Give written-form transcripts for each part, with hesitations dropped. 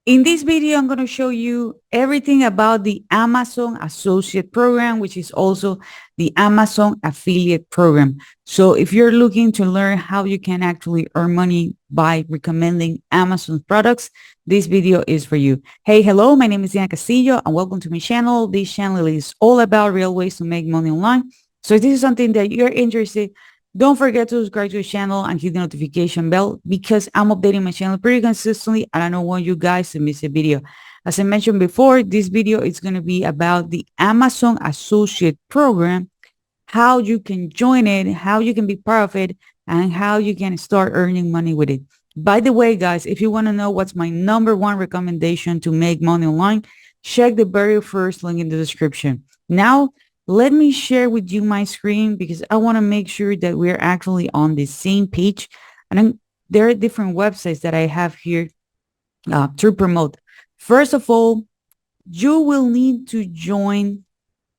In this video, I'm going to show you everything about the Amazon Associate Program, which is also the Amazon Affiliate Program. So if you're looking to learn how you can actually earn money by recommending Amazon products, this video is for you. Hey, hello, my name is Castillo and welcome to my channel. This channel is all about real ways to make money online. So if this is something that you're interested, don't forget to subscribe to the channel and hit the notification bell because I'm updating my channel pretty consistently and I don't want you guys to miss a video. As I mentioned before, this video is going to be about the Amazon Associate Program, how you can join it, how you can be part of it, and how you can start earning money with it. By the way, guys, if you want to know what's my number one recommendation to make money online, check the very first link in the description. Now, let me share with you my screen because I want to make sure that we're actually on the same page. There are different websites that I have here to promote. First of all, you will need to join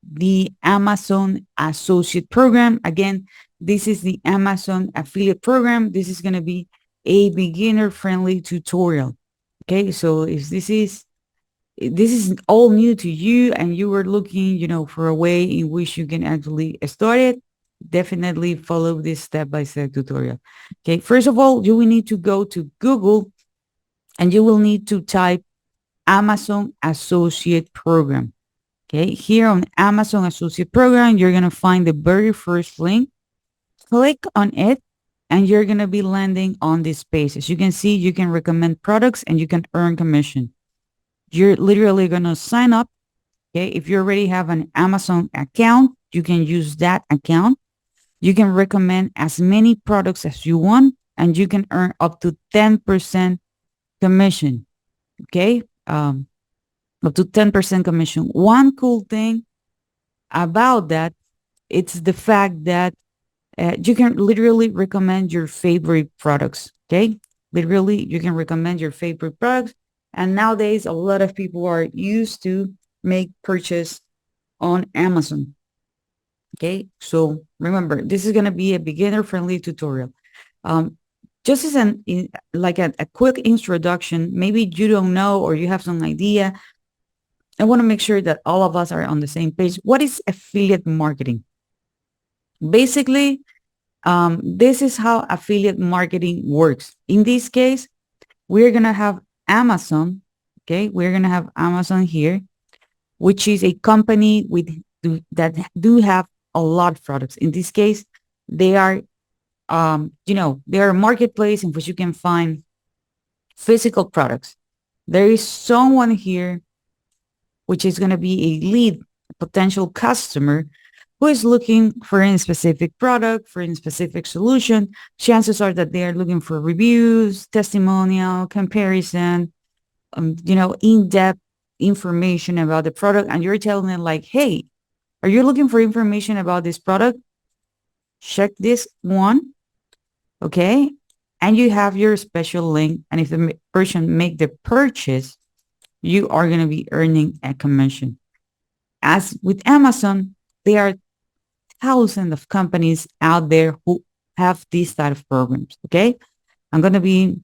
the Amazon Associate Program. Again, this is the Amazon Affiliate Program. This is going to be a beginner-friendly tutorial. Okay, so if this is all new to you and you were looking, for a way in which you can actually start it, definitely follow this step-by-step tutorial. Okay, first of all, you will need to go to Google and you will need to type Amazon Associate Program. Okay, here on Amazon Associate Program, you're going to find the very first link. Click on it and you're going to be landing on this page. As you can see, you can recommend products and you can earn commission. You're literally going to sign up. Okay, if you already have an Amazon account, you can use that account. You can recommend as many products as you want and you can earn up to 10% commission. Okay, up to 10% commission. One cool thing about that, it's the fact that you can literally recommend your favorite products. Okay, literally you can recommend your favorite products. And nowadays, a lot of people are used to make purchase on Amazon. Okay, so remember, this is going to be a beginner-friendly tutorial. Just as a quick introduction, maybe you don't know or you have some idea. I want to make sure that all of us are on the same page. What is affiliate marketing? Basically, this is how affiliate marketing works. In this case, we're going to have Amazon. Okay, we're going to have Amazon here, which is a company that do have a lot of products. In this case, they are, they are a marketplace in which you can find physical products. There is someone here, which is going to be a lead, potential customer who is looking for a specific product, for a specific solution. Chances are that they are looking for reviews, testimonial, comparison, in-depth information about the product. And you're telling them like, hey, are you looking for information about this product? Check this one. Okay. And you have your special link. And if the person make the purchase, you are going to be earning a commission. As with Amazon, there are thousands of companies out there who have these type of programs. Okay. I'm going to be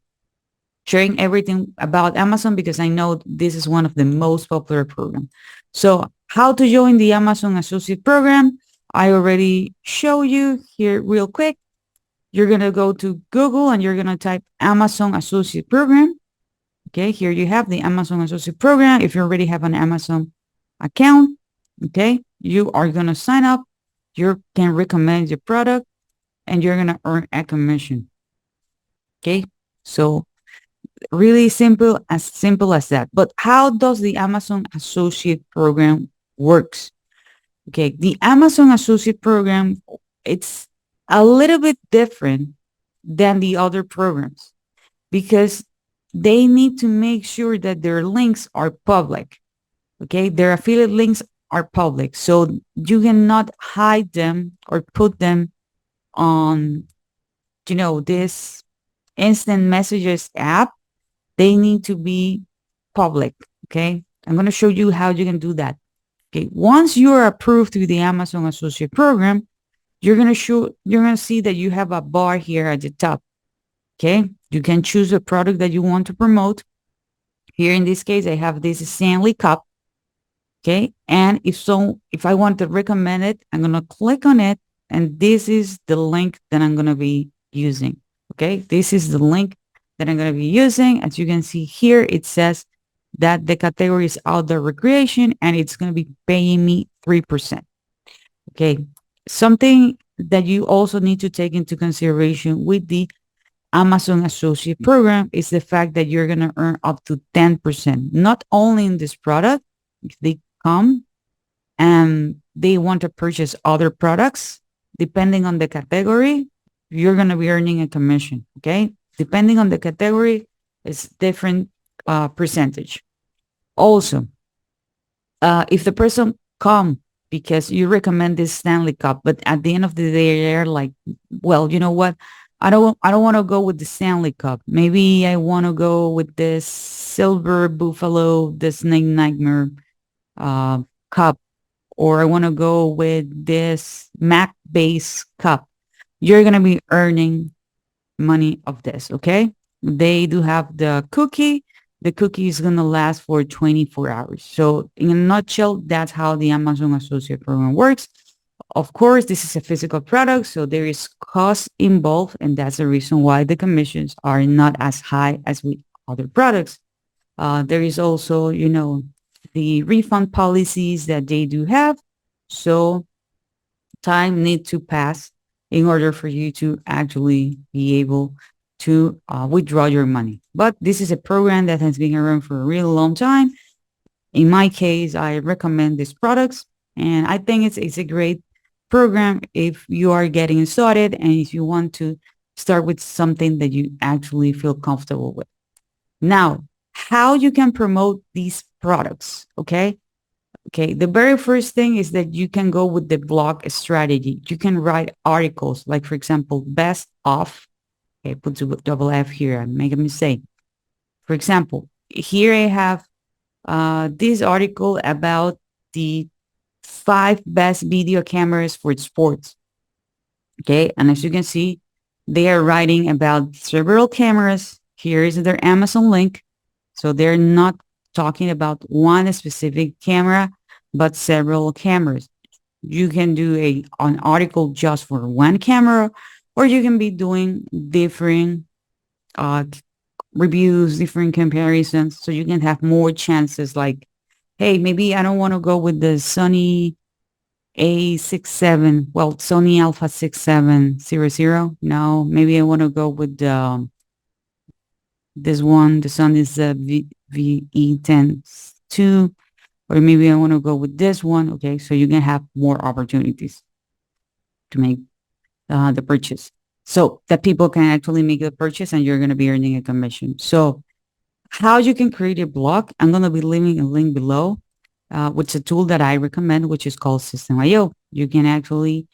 sharing everything about Amazon because I know this is one of the most popular programs. So how to join the Amazon Associate Program? I already show you here real quick. You're going to go to Google and you're going to type Amazon Associate Program. Okay, here you have the Amazon Associate Program. If you already have an Amazon account, okay, you are going to sign up. You can recommend your product and you're going to earn a commission. Okay, so really simple as that. But how does the Amazon Associate Program works? Okay, the Amazon Associate Program, it's a little bit different than the other programs because they need to make sure that their links are public. Okay, their affiliate links are public. So you cannot hide them or put them on, this instant messages app. They need to be public. Okay, I'm going to show you how you can do that. Okay, once you are approved through the Amazon Associate Program, you're going to see that you have a bar here at the top. Okay, you can choose a product that you want to promote. Here in this case, I have this Stanley Cup. Okay. And if I want to recommend it, I'm going to click on it. And this is the link that I'm going to be using. Okay. This is the link that I'm going to be using. As you can see here, it says that the category is outdoor recreation and it's going to be paying me 3%. Okay. Something that you also need to take into consideration with the Amazon Associate Program is the fact that you're going to earn up to 10%, not only in this product. If they come and they want to purchase other products, depending on the category, you're going to be earning a commission. Okay. Depending on the category, it's different percentage. Also, if the person come because you recommend this Stanley Cup, but at the end of the day, they're like, well, you know what? I don't want to go with the Stanley Cup. Maybe I want to go with this Silver Buffalo, the Snake Nightmare uh, cup, or I want to go with this Mac base cup. You're going to be earning money of this. Okay. They do have the cookie. The cookie is going to last for 24 hours. So in a nutshell, that's how the Amazon Associate Program works. Of course, this is a physical product, so there is cost involved, and that's the reason why the commissions are not as high as with other products. There is also, the refund policies that they do have. So time need to pass in order for you to actually be able to withdraw your money. But this is a program that has been around for a really long time. In my case, I recommend these products, and I think it's a great program if you are getting started and if you want to start with something that you actually feel comfortable with. Now, how you can promote these products, okay? Okay, the very first thing is that you can go with the blog strategy. You can write articles, like for example, best of. Okay, put double F here. I make a mistake. For example, here I have this article about the 5 best video cameras for sports. Okay, and as you can see, they are writing about several cameras. Here is their Amazon link. So they're not talking about one specific camera, but several cameras. You can do an article just for one camera, or you can be doing different uh, reviews, different comparisons, so you can have more chances. Like, hey, maybe I don't want to go with the Sony A67, well, Sony Alpha 6700. No, maybe I want to go with this one. The Sony is VE102, or maybe I want to go with this one. Okay, so you can have more opportunities to make the purchase, so that people can actually make the purchase and you're going to be earning a commission. So how you can create a blog, I'm going to be leaving a link below, which is a tool that I recommend, which is called System.io. You can actually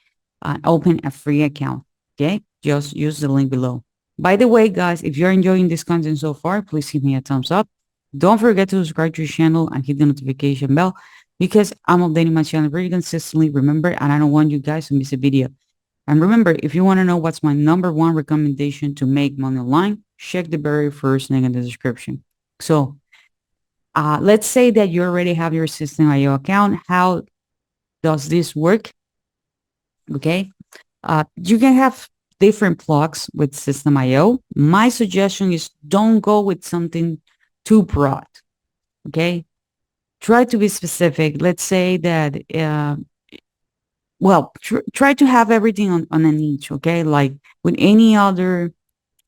open a free account. Okay, just use the link below. By the way, guys, if you're enjoying this content so far, please give me a thumbs up. Don't forget to subscribe to the channel and hit the notification bell, because I'm updating my channel very consistently, remember, and I don't want you guys to miss a video. And remember, if you want to know what's my #1 recommendation to make money online, check the very first link in the description. So let's say that you already have your System.io account. How does this work? Okay. You can have different blogs with System.io. My suggestion is don't go with something too broad. Okay. Try to be specific. Let's say that try to have everything on a niche, okay? Like with any other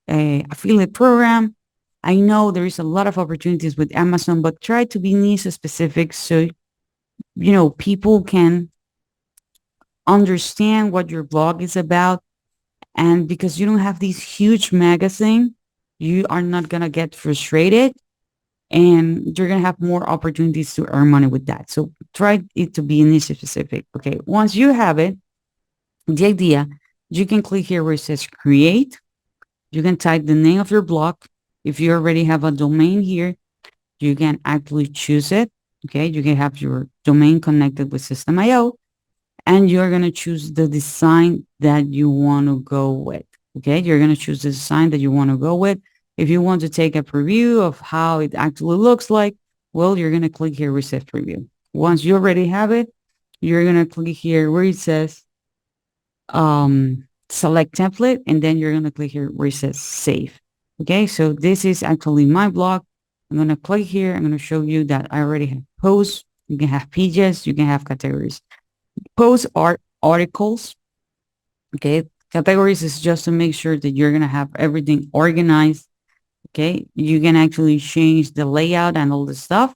affiliate program, I know there is a lot of opportunities with Amazon, but try to be niche specific so, people can understand what your blog is about. And because you don't have these huge magazine, you are not going to get frustrated, and you're going to have more opportunities to earn money with that. So try it to be niche specific. Okay. Once you have it, the idea, you can click here where it says create. You can type the name of your blog. If you already have a domain here, you can actually choose it. Okay. You can have your domain connected with System.io, and you're going to choose the design that you want to go with. Okay. You're going to choose the design that you want to go with. If you want to take a preview of how it actually looks like, well, you're going to click here, receive preview. Once you already have it, you're going to click here where it says select template, and then you're going to click here where it says save. Okay, so this is actually my blog. I'm going to click here. I'm going to show you that I already have posts. You can have pages. You can have categories. Posts are articles. Okay, categories is just to make sure that you're going to have everything organized. Okay, you can actually change the layout and all the stuff,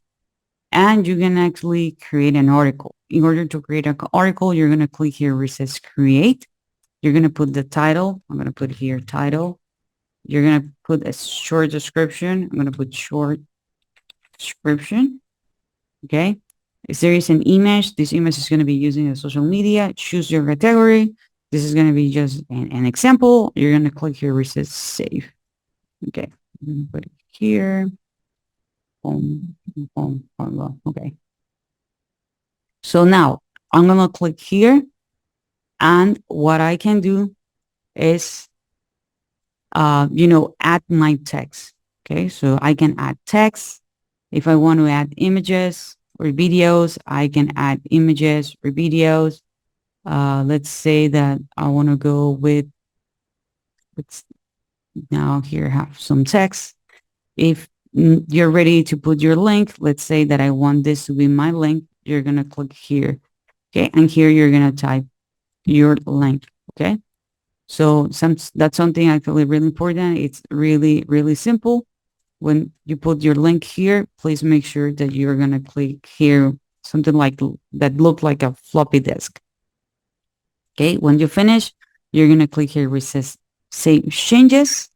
and you can actually create an article. In order to create an article, you're going to click here where it says create. You're going to put the title. I'm going to put here title. You're going to put a short description. I'm going to put short description. Okay. If there is an image, this image is going to be using a social media. Choose your category. This is going to be just an example. You're going to click here where it says save. Okay. I'm going to put it here. Boom, boom, boom. Okay. So now I'm going to click here. And what I can do is add my text. Okay, so I can add text. If I want to add images or videos, I can add images or videos. Let's say that I want to go with, let's now here have some text. If you're ready to put your link, let's say that I want this to be my link, you're going to click here. Okay, and here you're going to type your link. Okay. So that's something actually really important. It's really, really simple. When you put your link here, please make sure that you're going to click here, something like that look like a floppy disk. Okay. When you finish, you're going to click here where it says save changes.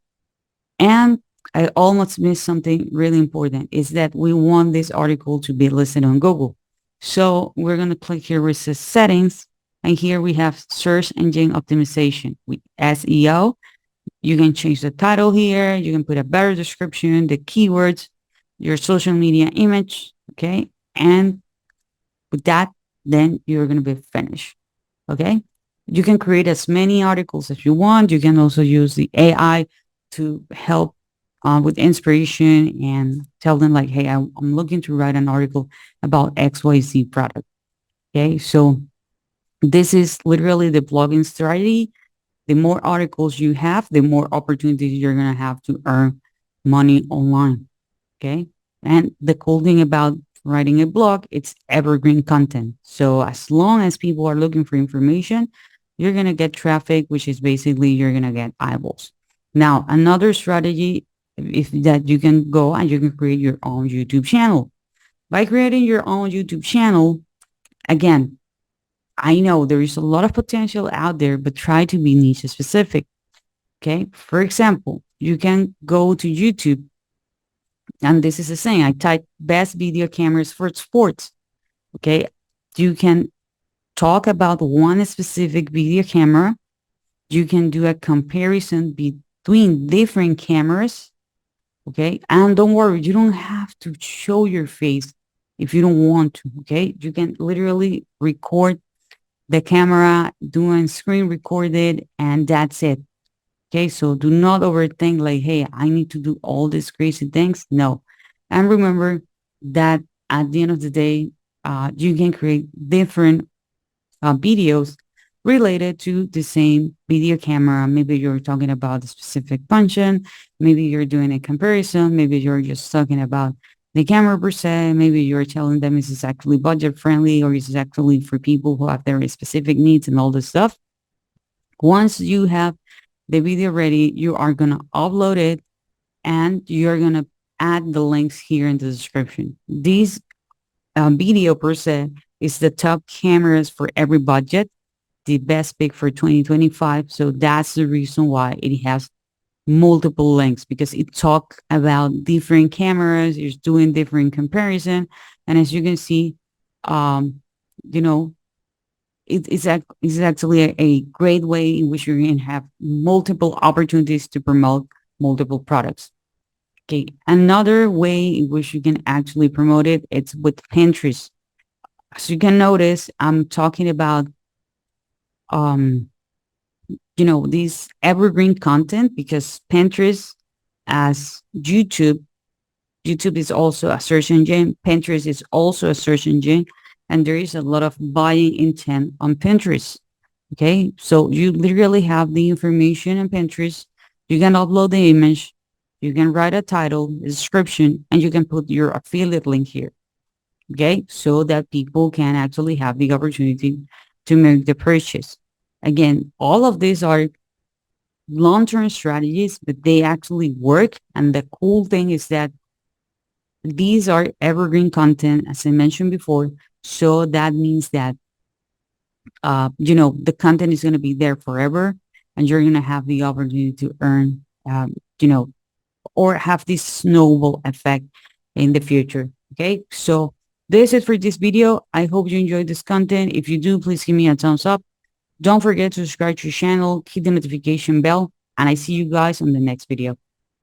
And I almost missed something really important is that we want this article to be listed on Google. So we're going to click here where it says settings. And here we have search engine optimization with SEO. You can change the title here. You can put a better description, the keywords, your social media image. Okay. And with that, then you're going to be finished. Okay. You can create as many articles as you want. You can also use the AI to help with inspiration and tell them like, hey, I'm looking to write an article about XYZ product. Okay. So this is literally the blogging strategy. The more articles you have, the more opportunities you're going to have to earn money online. Okay. And the cool thing about writing a blog, it's evergreen content. So as long as people are looking for information, you're going to get traffic, which is basically you're going to get eyeballs. Now, another strategy is that you can go and you can create your own YouTube channel. By creating your own YouTube channel, again, I know there is a lot of potential out there, but try to be niche specific. Okay. For example, you can go to YouTube, and this is the same. I type best video cameras for sports. Okay. You can talk about one specific video camera. You can do a comparison between different cameras. Okay. And don't worry, you don't have to show your face if you don't want to. Okay. You can literally record the camera, doing screen recorded, and that's it. Okay, so do not overthink like, hey, I need to do all these crazy things. No. And remember that at the end of the day, you can create different videos related to the same video camera. Maybe you're talking about a specific function. Maybe you're doing a comparison. Maybe you're just talking about the camera per se. Maybe you're telling them is this actually budget friendly or is this actually for people who have their specific needs and all this stuff. Once you have the video ready, you are going to upload it and you're going to add the links here in the description. These video per se is the top cameras for every budget, the best pick for 2025. So that's the reason why it has multiple links because it talks about different cameras, it's doing different comparison. And as you can see, you know, it's actually a great way in which you're going to have multiple opportunities to promote multiple products. Okay. Another way in which you can actually promote it, it's with Pinterest. As you can notice, I'm talking about, this evergreen content because Pinterest as YouTube. YouTube is also a search engine. Pinterest is also a search engine. And there is a lot of buying intent on Pinterest. Okay. So you literally have the information on Pinterest. You can upload the image. You can write a title, a description, and you can put your affiliate link here. Okay. So that people can actually have the opportunity to make the purchase. Again, all of these are long-term strategies, but they actually work. And the cool thing is that these are evergreen content, as I mentioned before. So that means that, the content is going to be there forever, and you're going to have the opportunity to earn, or have this snowball effect in the future. Okay. So this is for this video. I hope you enjoyed this content. If you do, please give me a thumbs up. Don't forget to subscribe to the channel, hit the notification bell, and I see you guys on the next video.